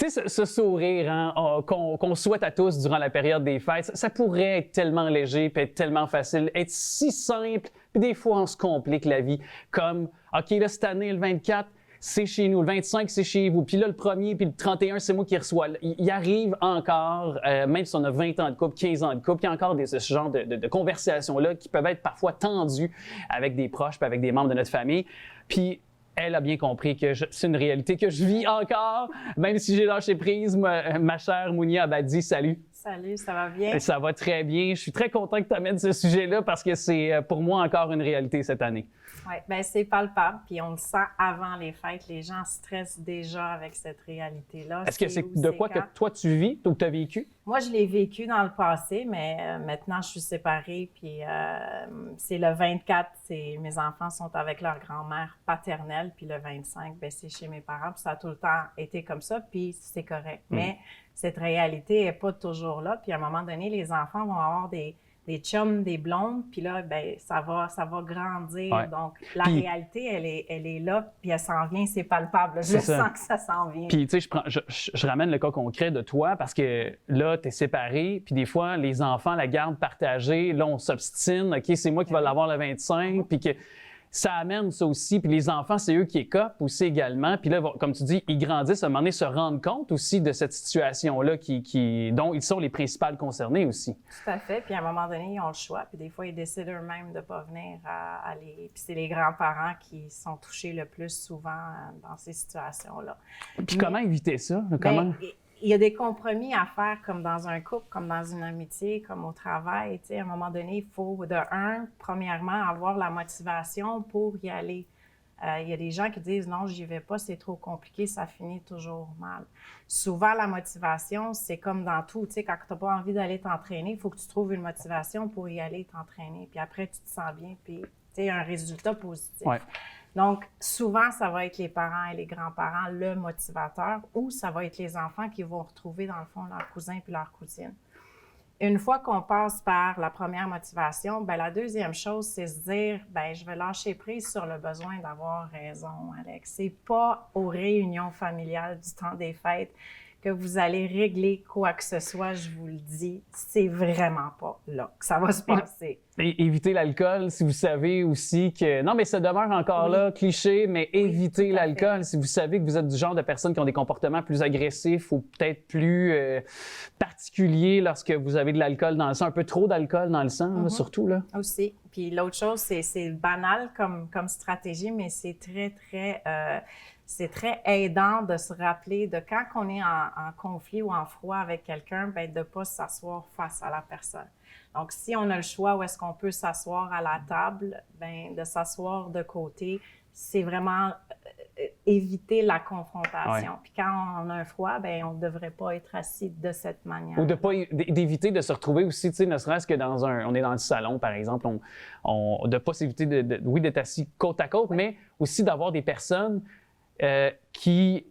Tu sais, ce sourire hein, qu'on souhaite à tous durant la période des fêtes, ça pourrait être tellement léger, puis être tellement facile, être si simple, puis des fois on se complique la vie. Comme, OK, là, cette année, le 24, c'est chez nous, le 25, c'est chez vous, puis là, le 1er, puis le 31, c'est moi qui reçois. Il arrive encore, même si on a 20 ans de couple, 15 ans de couple, il y a encore ce genre de conversations-là qui peuvent être parfois tendues avec des proches, puis avec des membres de notre famille. Puis, elle a bien compris que c'est une réalité que je vis encore, même si j'ai lâché prise. Ma chère Mounia Abadi, salut. Salut, ça va bien? Ça va très bien. Je suis très content que tu amènes ce sujet-là parce que c'est pour moi encore une réalité cette année. Oui, bien c'est palpable, puis on le sent avant les fêtes. Les gens stressent déjà avec cette réalité-là. Est-ce que c'est de quoi que toi tu vis ou que tu as vécu? Moi, je l'ai vécu dans le passé, mais maintenant, je suis séparée, puis c'est le 24, mes enfants sont avec leur grand-mère paternelle, puis le 25, bien, c'est chez mes parents, puis ça a tout le temps été comme ça, puis c'est correct. Mais cette réalité n'est pas toujours là, puis à un moment donné, les enfants vont avoir des chums, des blondes, puis là, ben ça va grandir. Ouais. Donc, la réalité, elle est là, puis elle s'en vient, c'est palpable. Je sens que ça s'en vient. Puis, tu sais, je ramène le cas concret de toi, parce que là, tu es séparé, puis des fois, les enfants, la garde partagée, là, on s'obstine, OK, c'est moi qui vais l'avoir le 25, puis que ça amène ça aussi. Puis les enfants, c'est eux qui écopent aussi également. Puis là, comme tu dis, ils grandissent, à un moment donné, se rendent compte aussi de cette situation-là dont ils sont les principales concernés aussi. Tout à fait. Puis à un moment donné, ils ont le choix. Puis des fois, ils décident eux-mêmes de ne pas venir aller. Puis c'est les grands-parents qui sont touchés le plus souvent dans ces situations-là. Puis comment éviter ça? Comment? Il y a des compromis à faire comme dans un couple, comme dans une amitié, comme au travail. Tu sais, à un moment donné, il faut, premièrement, avoir la motivation pour y aller. Il y a des gens qui disent « Non, j'y vais pas, c'est trop compliqué, ça finit toujours mal. » Souvent, la motivation, c'est comme dans tout. Tu sais, quand tu n'as pas envie d'aller t'entraîner, il faut que tu trouves une motivation pour y aller t'entraîner. Puis après, tu te sens bien, puis tu sais, un résultat positif. Ouais. Donc, souvent, ça va être les parents et les grands-parents, le motivateur, ou ça va être les enfants qui vont retrouver, dans le fond, leurs cousins puis leurs cousines. Une fois qu'on passe par la première motivation, bien, la deuxième chose, c'est se dire, bien, je vais lâcher prise sur le besoin d'avoir raison, Alex. C'est pas aux réunions familiales du temps des fêtes que vous allez régler quoi que ce soit, je vous le dis, c'est vraiment pas là que ça va se passer. Et éviter l'alcool, si vous savez aussi que... Non, mais ça demeure encore là, cliché, mais évitez l'alcool. Si vous savez que vous êtes du genre de personnes qui ont des comportements plus agressifs ou peut-être plus particuliers lorsque vous avez de l'alcool dans le sang, un peu trop d'alcool dans le sang, là, surtout. Là. Aussi. Puis l'autre chose, c'est banal comme stratégie, mais c'est très aidant de se rappeler de quand on est en conflit ou en froid avec quelqu'un, bien, de ne pas s'asseoir face à la personne. Donc, si on a le choix où est-ce qu'on peut s'asseoir à la table, bien, de s'asseoir de côté, c'est vraiment éviter la confrontation. Ouais. Puis quand on a un froid, bien, on ne devrait pas être assis de cette manière. Ou d'éviter de se retrouver aussi, tu sais, ne serait-ce que on est dans le salon, par exemple, de ne pas s'éviter d'être assis côte à côte, mais aussi d'avoir des personnes qui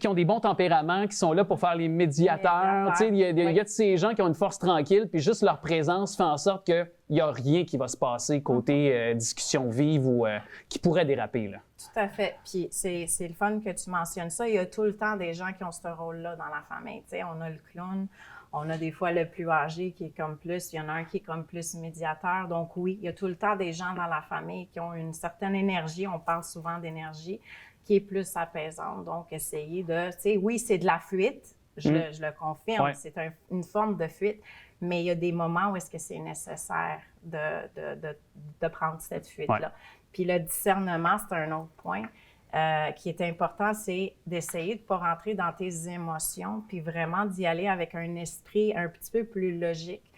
ont des bons tempéraments, qui sont là pour faire les médiateurs. Il y a de ces gens qui ont une force tranquille, puis juste leur présence fait en sorte qu'il n'y a rien qui va se passer côté discussion vive ou qui pourrait déraper. Là. Tout à fait. Puis c'est le fun que tu mentionnes ça. Il y a tout le temps des gens qui ont ce rôle-là dans la famille. T'sais, on a le clown, on a des fois le plus âgé qui est comme plus, il y en a un qui est comme plus médiateur. Donc oui, il y a tout le temps des gens dans la famille qui ont une certaine énergie. On parle souvent d'énergie qui est plus apaisante. Donc, essayer de... Tu sais, oui, c'est de la fuite, je le confirme, ouais. C'est une forme de fuite, mais il y a des moments où est-ce que c'est nécessaire de prendre cette fuite-là. Ouais. Puis le discernement, c'est un autre point qui est important, c'est d'essayer de ne pas rentrer dans tes émotions, puis vraiment d'y aller avec un esprit un petit peu plus logique.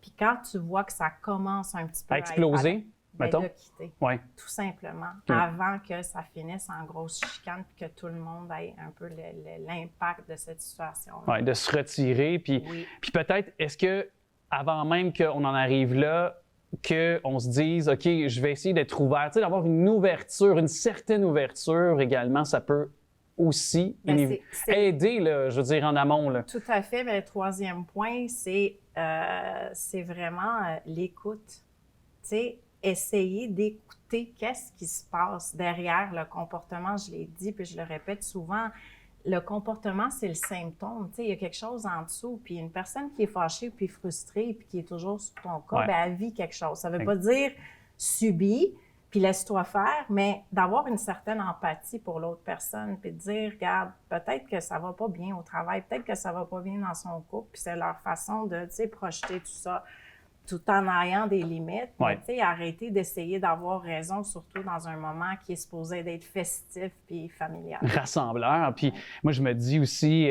Puis quand tu vois que ça commence un petit peu à exploser, de quitter, ouais. Tout simplement, avant que ça finisse en grosse chicane puis que tout le monde ait un peu l'impact de cette situation-là. Oui, de se retirer. Puis peut-être, est-ce que avant même qu'on en arrive là, qu'on se dise, OK, je vais essayer d'être ouvert, tu sais, d'avoir une certaine ouverture également, ça peut aussi aider, là, je veux dire, en amont. Là. Tout à fait. Mais le troisième point, c'est vraiment l'écoute. Tu sais, essayer d'écouter qu'est-ce qui se passe derrière le comportement. Je l'ai dit, puis je le répète souvent, le comportement, c'est le symptôme. Tu sais, il y a quelque chose en dessous. Puis une personne qui est fâchée, puis frustrée, puis qui est toujours sur ton cas, ben, elle vit quelque chose. Ça ne veut pas dire subis, puis laisse-toi faire, mais d'avoir une certaine empathie pour l'autre personne, puis de dire, regarde, peut-être que ça va pas bien au travail, peut-être que ça va pas bien dans son couple, puis c'est leur façon de, tu sais, projeter tout ça, tout en ayant des limites. Mais, tu sais, arrêter d'essayer d'avoir raison, surtout dans un moment qui est supposé d'être festif puis familial. Rassembleur. Puis moi, je me dis aussi,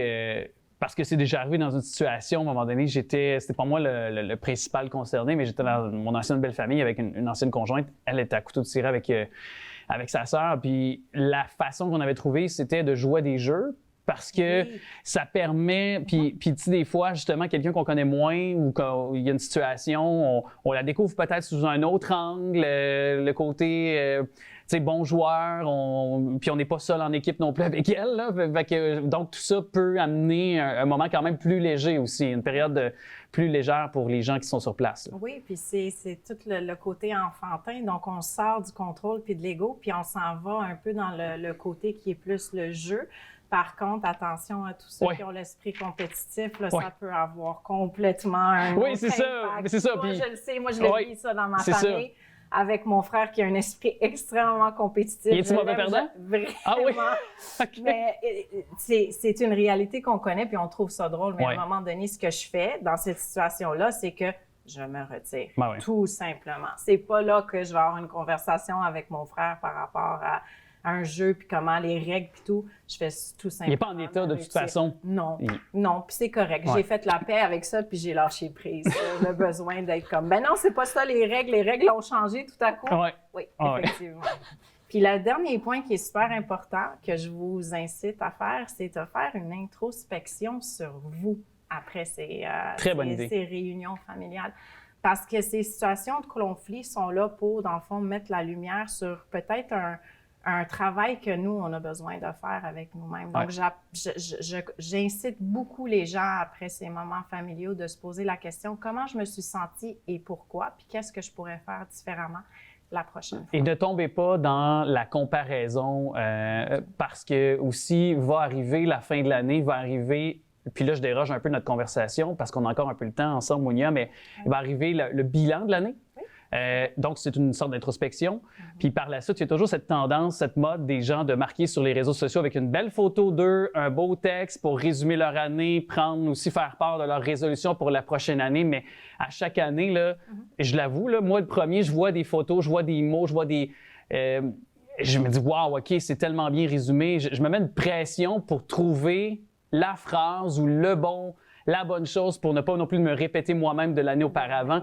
parce que c'est déjà arrivé dans une situation, à un moment donné, c'était pas moi le principal concerné, mais j'étais dans mon ancienne belle famille avec une ancienne conjointe. Elle était à couteau tiré avec sa sœur. Puis la façon qu'on avait trouvée, c'était de jouer à des jeux. Parce que ça permet, puis tu sais, des fois, justement, quelqu'un qu'on connaît moins ou qu'il y a une situation, on la découvre peut-être sous un autre angle, le côté, tu sais, bon joueur, puis on n'est pas seul en équipe non plus avec elle, là, donc tout ça peut amener un moment quand même plus léger aussi, une période plus légère pour les gens qui sont sur place. Là. Oui, puis c'est tout le côté enfantin, donc on sort du contrôle puis de l'ego, puis on s'en va un peu dans le côté qui est plus le jeu. Par contre, attention à tous ceux qui ont l'esprit compétitif, là, ça peut avoir complètement un autre c'est ça, c'est ça. Moi, je le sais, moi, je le vis ça dans ma famille, avec mon frère qui a un esprit extrêmement compétitif. Il est-tu mauvais perdant? Vraiment. Ah oui? Okay. Mais c'est une réalité qu'on connaît, puis on trouve ça drôle. Mais à un moment donné, ce que je fais dans cette situation-là, c'est que je me retire, tout simplement. C'est pas là que je vais avoir une conversation avec mon frère par rapport à un jeu, puis comment les règles, puis tout. Je fais tout simplement. Il n'est pas en état de toute façon. Non, non, puis c'est correct. J'ai fait la paix avec ça, puis j'ai lâché prise. Le besoin d'être comme, ben non, c'est pas ça les règles ont changé tout à coup. Oui, effectivement. Puis le dernier point qui est super important, que je vous incite à faire, c'est de faire une introspection sur vous après ces réunions familiales. Parce que ces situations de conflit sont là pour, dans le fond, mettre la lumière sur peut-être un travail que nous, on a besoin de faire avec nous-mêmes. Donc, j'incite beaucoup les gens, après ces moments familiaux, de se poser la question « Comment je me suis sentie et pourquoi? Puis qu'est-ce que je pourrais faire différemment la prochaine fois? » Et ne tombez pas dans la comparaison parce que aussi, va arriver la fin de l'année, va arriver... Puis là, je déroge un peu de notre conversation parce qu'on a encore un peu le temps ensemble, Mounia, mais il va arriver le bilan de l'année. Donc, c'est une sorte d'introspection. Puis par la suite, il y a toujours cette tendance, cette mode des gens de marquer sur les réseaux sociaux avec une belle photo d'eux, un beau texte pour résumer leur année, faire part de leur résolution pour la prochaine année. Mais à chaque année, là, je l'avoue, là, moi, le premier, je vois des photos, je vois des mots, je vois des... je me dis, wow, OK, c'est tellement bien résumé. Je me mets une pression pour trouver la phrase ou la bonne chose pour ne pas non plus me répéter moi-même de l'année auparavant.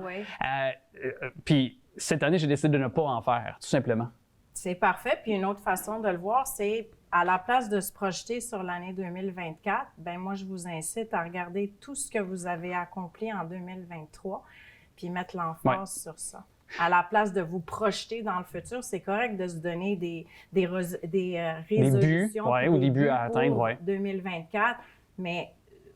Puis cette année, j'ai décidé de ne pas en faire, tout simplement. C'est parfait. Puis une autre façon de le voir, c'est à la place de se projeter sur l'année 2024, ben moi, je vous incite à regarder tout ce que vous avez accompli en 2023 puis mettre l'emphase sur ça. À la place de vous projeter dans le futur, c'est correct de se donner des résolutions ou des buts à atteindre, 2024, mais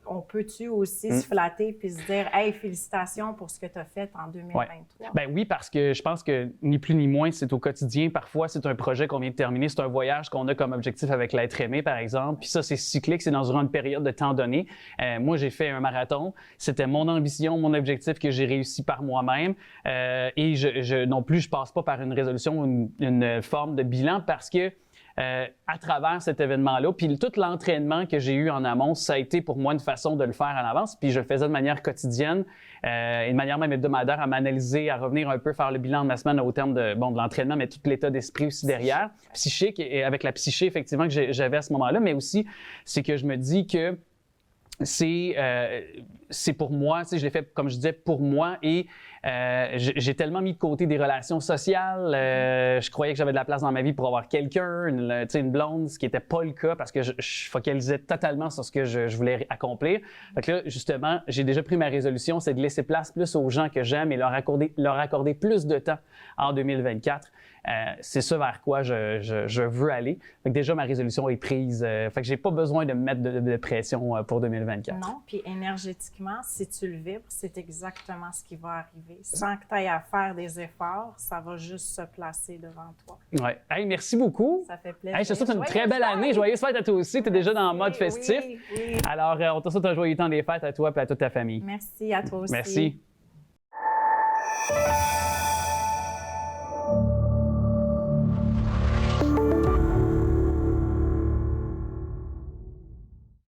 on peut-tu aussi se flatter puis se dire « Hey, félicitations pour ce que tu as fait en 2023 ». Ben oui, parce que je pense que ni plus ni moins, c'est au quotidien. Parfois, c'est un projet qu'on vient de terminer, c'est un voyage qu'on a comme objectif avec l'être aimé, par exemple. Puis ça, c'est cyclique, c'est dans une période de temps donné. Moi, j'ai fait un marathon. C'était mon ambition, mon objectif que j'ai réussi par moi-même. Et non plus, je passe pas par une résolution ou une forme de bilan parce que à travers cet événement-là. Puis tout l'entraînement que j'ai eu en amont, ça a été pour moi une façon de le faire en avance. Puis je le faisais de manière quotidienne et de manière même hebdomadaire à m'analyser, à revenir un peu faire le bilan de ma semaine au terme de l'entraînement, mais tout l'état d'esprit aussi derrière. Psychique et avec la psyché, effectivement, que j'avais à ce moment-là. Mais aussi, c'est que je me dis que c'est pour moi, tu sais, je l'ai fait, comme je disais, pour moi et j'ai tellement mis de côté des relations sociales. Je croyais que j'avais de la place dans ma vie pour avoir quelqu'un, une blonde, ce qui n'était pas le cas parce que je focalisais totalement sur ce que je voulais accomplir. Fait que là, justement, j'ai déjà pris ma résolution, c'est de laisser place plus aux gens que j'aime et leur accorder plus de temps en 2024. c'est ça vers quoi je veux aller. Fait que déjà, ma résolution est prise. Fait que j'ai pas besoin de me mettre de pression pour 2024. Non, puis énergétiquement, si tu le vibres, c'est exactement ce qui va arriver. Sans que tu aies à faire des efforts, ça va juste se placer devant toi. Ouais. Hey, merci beaucoup. Ça fait plaisir. Hey, je te souhaite une très belle année. Joyeuse fête à toi aussi. Tu es déjà dans le mode festif. Oui, oui. Alors, on te souhaite un joyeux temps des fêtes à toi et à toute ta famille. Merci à toi aussi. Merci.